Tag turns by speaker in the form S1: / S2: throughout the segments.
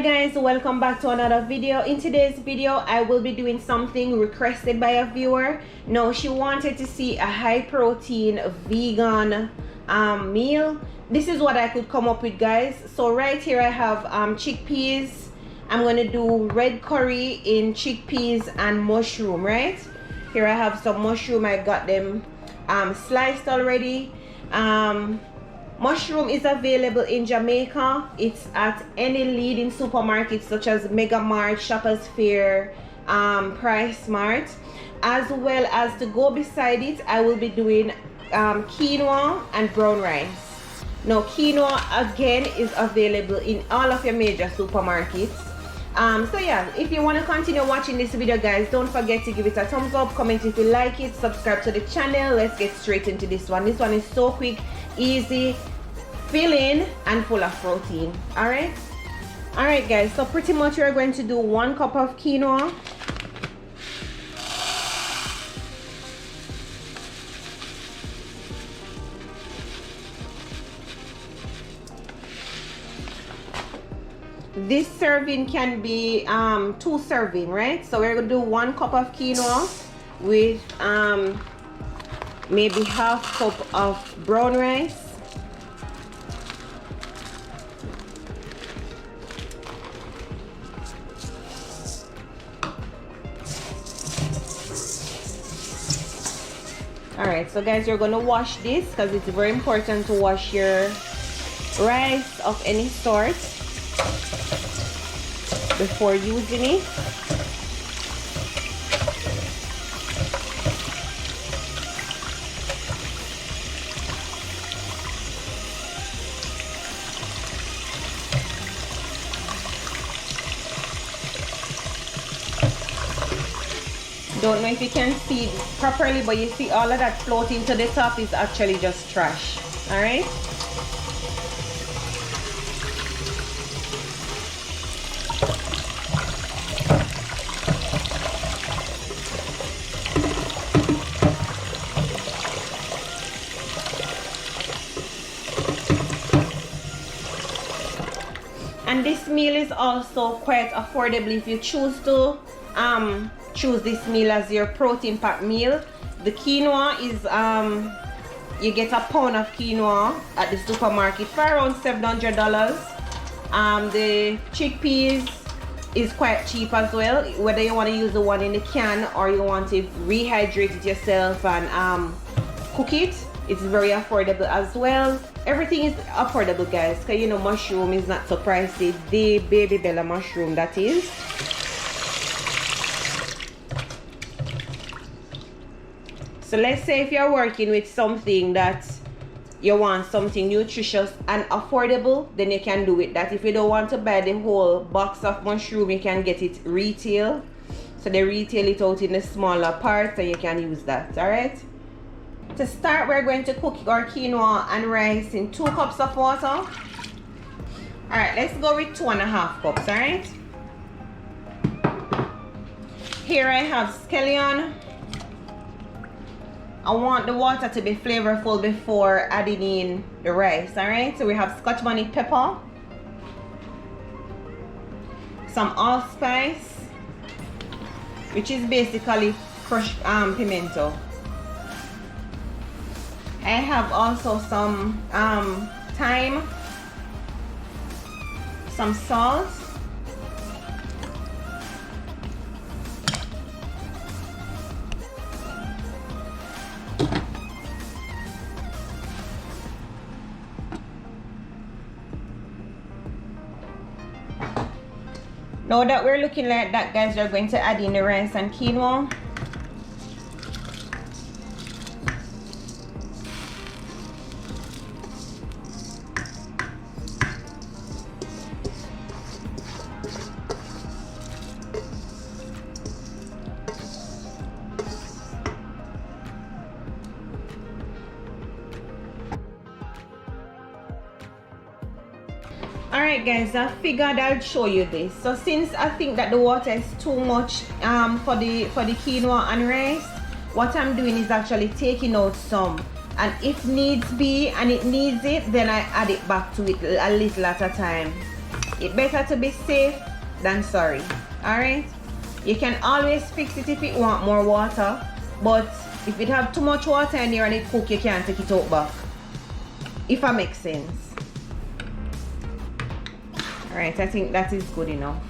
S1: guys, welcome back to another video. In today's video I will be doing something requested by a viewer. Now she wanted to see a high protein vegan meal. This is what I could come up with, guys. So right here I have chickpeas. I'm going to do red curry in chickpeas and mushroom. Right here I have some mushroom. I got them sliced already. Mushroom is available in Jamaica. It's at any leading supermarkets such as Mega Mart, Shoppers Fair, Price Mart. As well as, to go beside it, I will be doing quinoa and brown rice. Now quinoa again is available in all of your major supermarkets. So yeah, if you want to continue watching this video, guys, don't forget to give it a thumbs up, comment if you like it, subscribe to the channel. Let's get straight into this one. This one is so quick, easy, filling, and full of protein. Alright guys, so pretty much we're going to do 1 cup of quinoa. This serving can be 2 servings, right? So we're gonna do 1 cup of quinoa with maybe ½ cup of brown rice. Alright, so guys, you're gonna wash this because it's very important to wash your rice of any sort before using it. Don't know if you can see it properly, but you see all of that floating to the top is actually just trash. All right. And this meal is also quite affordable if you choose to choose this meal as your protein packed meal. The quinoa is you get a pound of quinoa at the supermarket for around $700. The chickpeas is quite cheap as well, whether you want to use the one in the can or you want to rehydrate it yourself and cook it. It's very affordable as well. Everything is affordable, guys, because you know mushroom is not so pricey. The baby bella mushroom, that is. So let's say if you're working with something that you want something nutritious and affordable, then you can do it. That if you don't want to buy the whole box of mushroom, you can get it retail. So they retail it out in the smaller parts and you can use that. All right. To start, we're going to cook our quinoa and rice in 2 cups of water. All right, let's go with 2½ cups. All right. Here I have scallion. I want the water to be flavorful before adding in the rice. All right, so we have Scotch bonnet pepper, some allspice, which is basically crushed pimento. I have also some thyme, some salt, now that we're looking like that, guys, we're going to add in the rice and quinoa. Alright guys, I figured I'd show you this. So since I think that the water is too much for the quinoa and rice, what I'm doing is actually taking out some, and if needs be and it needs it, then I add it back to it a little at a time. It's better to be safe than sorry. Alright? You can always fix it if you want more water, but if it have too much water in here and it cook, you can't take it out back. If that makes sense. Alright, I think that is good enough.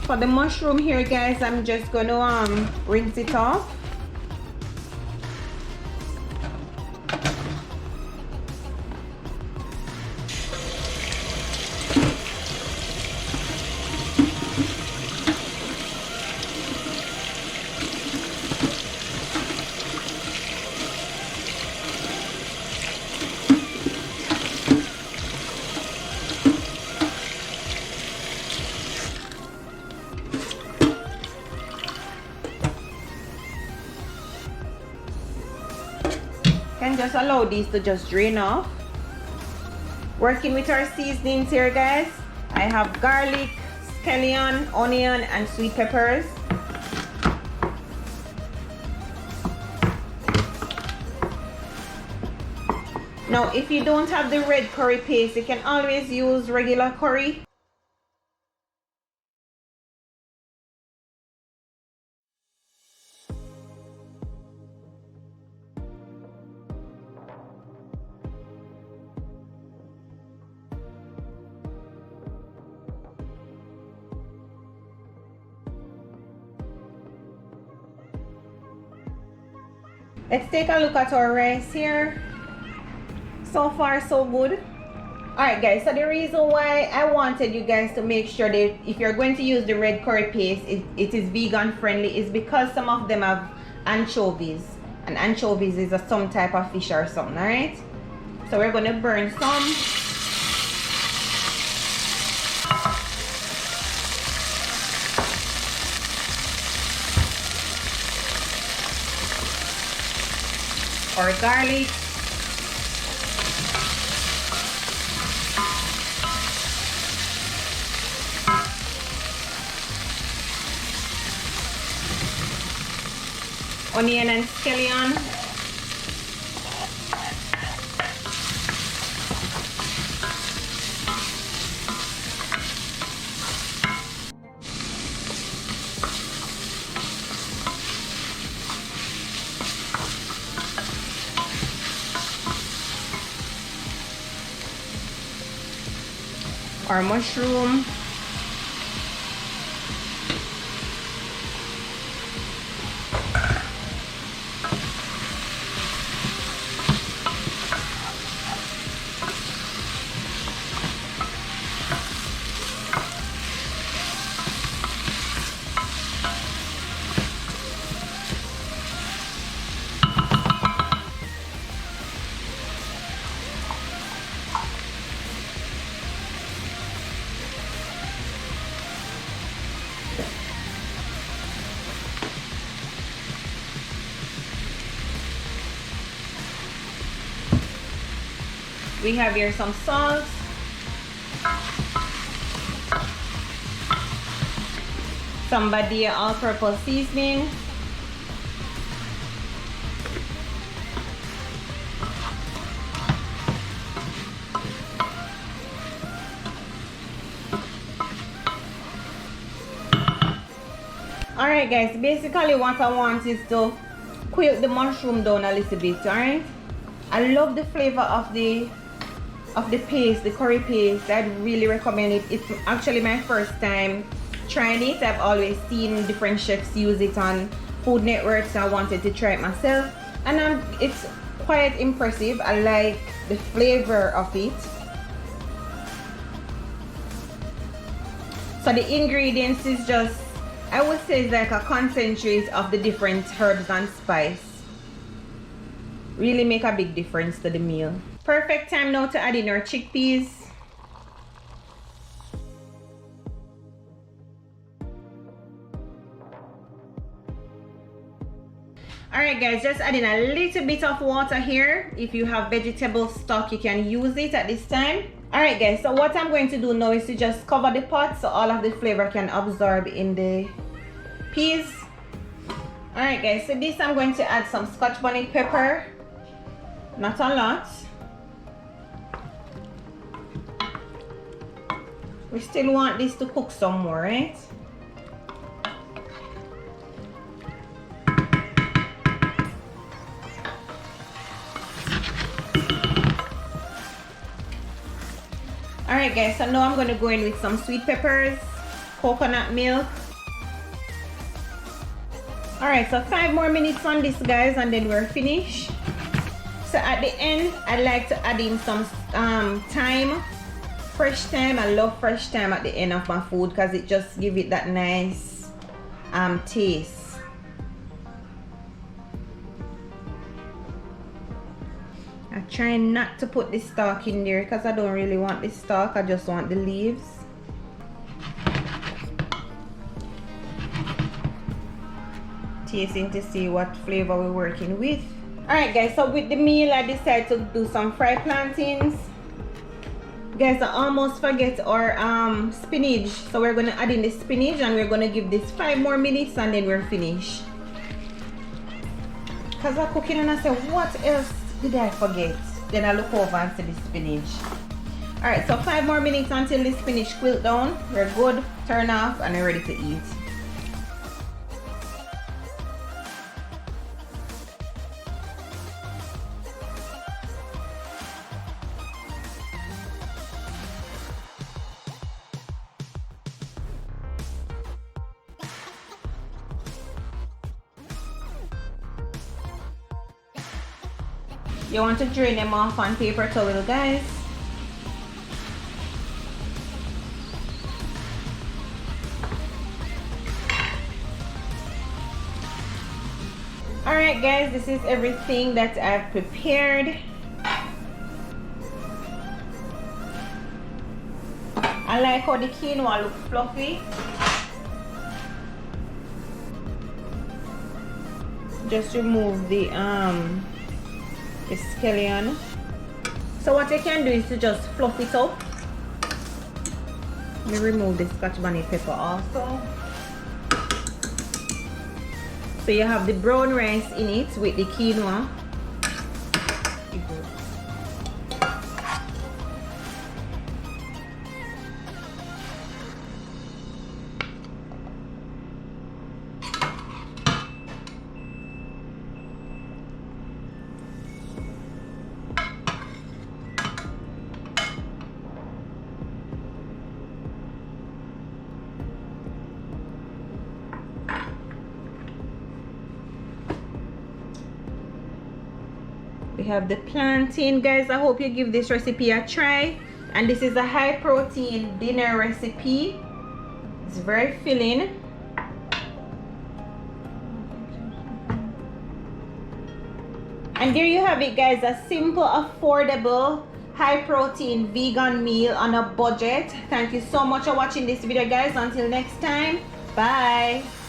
S1: For the mushroom here, guys, I'm just gonna rinse it off. Can just allow these to just drain off. Working with our seasonings here, guys, I have garlic, scallion, onion, and sweet peppers. Now, if you don't have the red curry paste, you can always use regular curry. Let's take a look at our rice here. So far, so good. Alright guys, so the reason why I wanted you guys to make sure that if you're going to use the red curry paste, it is vegan friendly, is because some of them have anchovies. And anchovies is some type of fish or something, alright? So we're going to burn some. Or garlic. Onion and scallion. Our mushroom. We have here some salt, some Badia all-purpose seasoning, alright guys, basically what I want is to cook the mushroom down a little bit, alright? I love the flavor of the paste, the curry paste. I'd really recommend it. It's actually my first time trying it. I've always seen different chefs use it on Food Network, so I wanted to try it myself. And it's quite impressive. I like the flavor of it. So the ingredients is just, I would say it's like a concentrate of the different herbs and spice. Really make a big difference to the meal. Perfect time now to add in our chickpeas. Alright guys, just adding a little bit of water here. If you have vegetable stock, you can use it at this time. Alright guys, so what I'm going to do now is to just cover the pot so all of the flavor can absorb in the peas. Alright guys, so this I'm going to add some Scotch bonnet pepper. Not a lot. We still want this to cook some more, right? Alright guys, so now I'm going to go in with some sweet peppers, coconut milk. Alright, so 5 more minutes on this guys and then we're finished. So at the end, I like to add in some thyme, fresh thyme. I love fresh thyme at the end of my food because it just gives it that nice taste. I try not to put the stalk in there because I don't really want the stalk, I just want the leaves. Tasting to see what flavor we're working with. Alright guys, so with the meal I decided to do some fried plantains. Guys, I almost forget our spinach. So we're going to add in the spinach and we're going to give this 5 more minutes and then we're finished. Because I'm cooking and I say, what else did I forget? Then I look over and see the spinach. Alright, so 5 more minutes until the spinach quilt down. We're good, turn off and we're ready to eat. You want to drain them off on paper towel, guys. Alright guys, this is everything that I've prepared. I like how the quinoa looks fluffy. Just remove the scallion. So what you can do is to just fluff it up. Let me remove the Scotch bonnet pepper also. So you have the brown rice in it with the quinoa. We have the plantain, guys. I hope you give this recipe a try. And this is a high protein dinner recipe. It's very filling. And there you have it, guys. A simple, affordable, high protein vegan meal on a budget. Thank you so much for watching this video, guys. Until next time, bye.